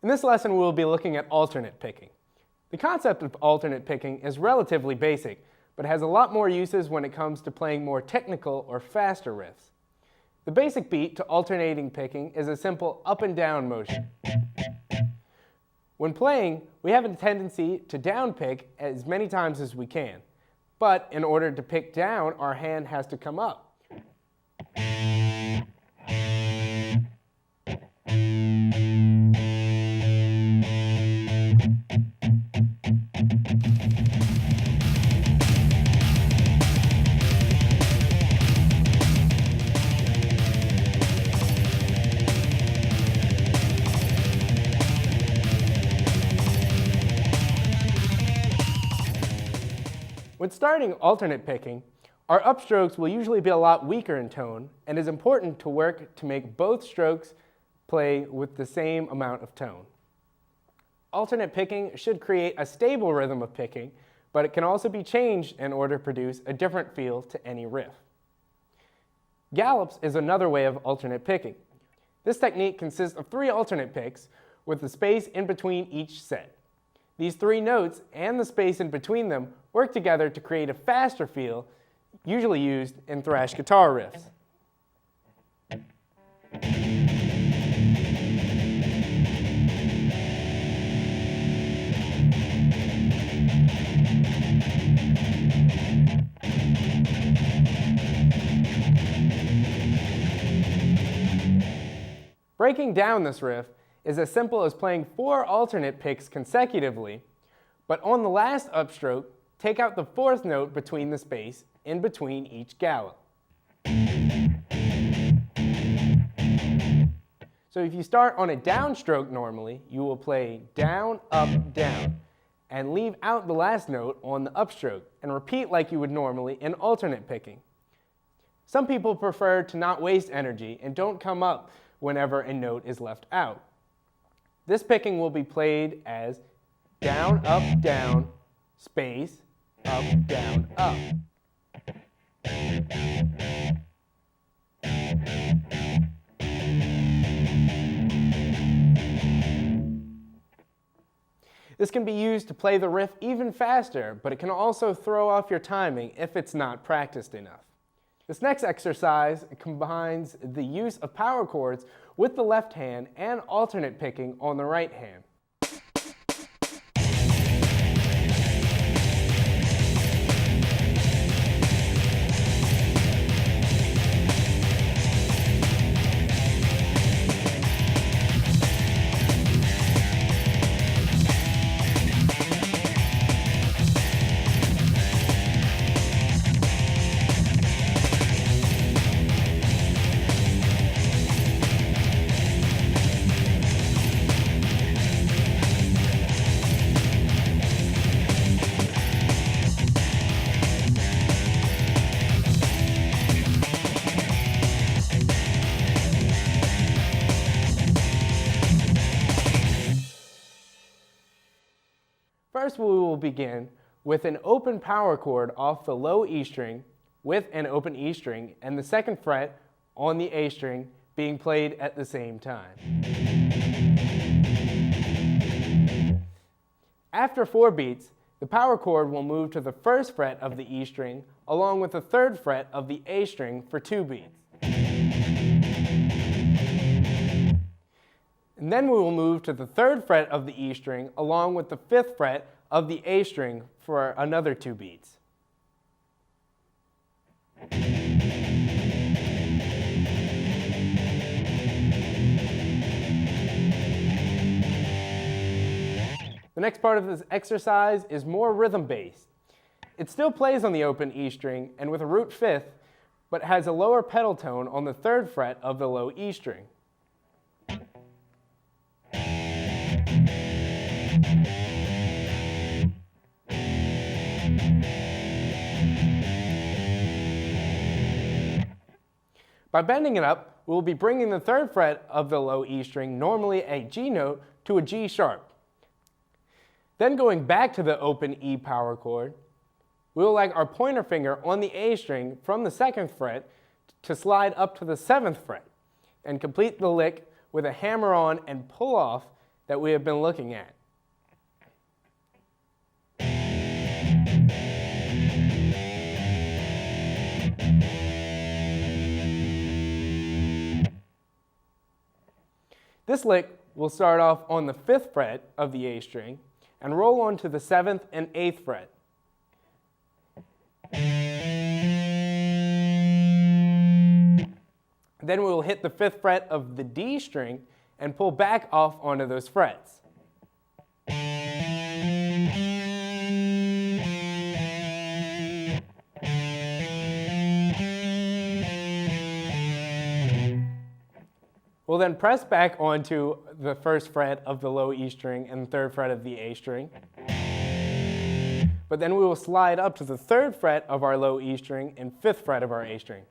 In this lesson, we will be looking at alternate picking. The concept of alternate picking is relatively basic, but has a lot more uses when it comes to playing more technical or faster riffs. The basic beat to alternating picking is a simple up and down motion. When playing, we have a tendency to down pick as many times as we can, but in order to pick down, our hand has to come up. When starting alternate picking, our upstrokes will usually be a lot weaker in tone, and it is important to work to make both strokes play with the same amount of tone. Alternate picking should create a stable rhythm of picking, but it can also be changed in order to produce a different feel to any riff. Gallops is another way of alternate picking. This technique consists of 3 alternate picks with the space in between each set. These 3 notes and the space in between them work together to create a faster feel, usually used in thrash guitar riffs. Breaking down this riff is as simple as playing 4 alternate picks consecutively, but on the last upstroke, take out the 4th note between the space in between each gallop. So if you start on a downstroke normally, you will play down, up, down, and leave out the last note on the upstroke, and repeat like you would normally in alternate picking. Some people prefer to not waste energy and don't come up whenever a note is left out. This picking will be played as down, down, space, up, down, up. This can be used to play the riff even faster, but it can also throw off your timing if it's not practiced enough. This next exercise combines the use of power chords with the left hand and alternate picking on the right hand. First, we will begin with an open power chord off the low E string with an open E string and the 2nd fret on the A string being played at the same time. After 4 beats, the power chord will move to the 1st fret of the E string along with the 3rd fret of the A string for 2 beats. And then we will move to the 3rd fret of the E string along with the 5th fret of the A string for another 2 beats. The next part of this exercise is more rhythm-based. It still plays on the open E string and with a root 5th, but has a lower pedal tone on the 3rd fret of the low E string. By bending it up, we will be bringing the 3rd fret of the low E string, normally a G note, to a G sharp. Then going back to the open E power chord, we will like our pointer finger on the A string from the 2nd fret to slide up to the 7th fret and complete the lick with a hammer-on and pull-off that we have been looking at. This lick will start off on the 5th fret of the A string and roll on to the 7th and 8th fret. Then we will hit the 5th fret of the D string and pull back off onto those frets. We'll then press back onto the 1st fret of the low E string and the 3rd fret of the A string. But then we will slide up to the 3rd fret of our low E string and 5th fret of our A string.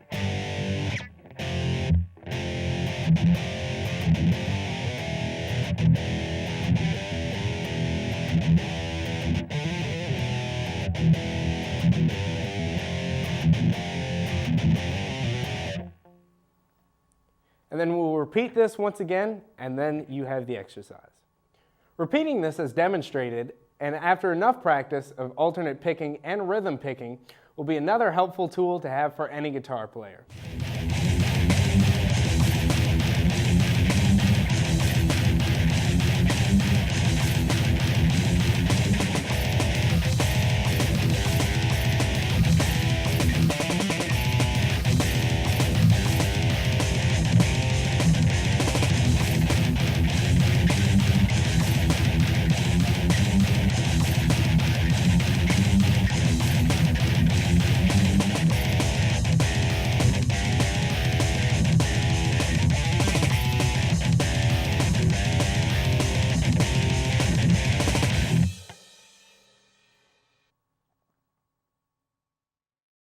And then we'll repeat this once again, and then you have the exercise. Repeating this as demonstrated, and after enough practice of alternate picking and rhythm picking, will be another helpful tool to have for any guitar player.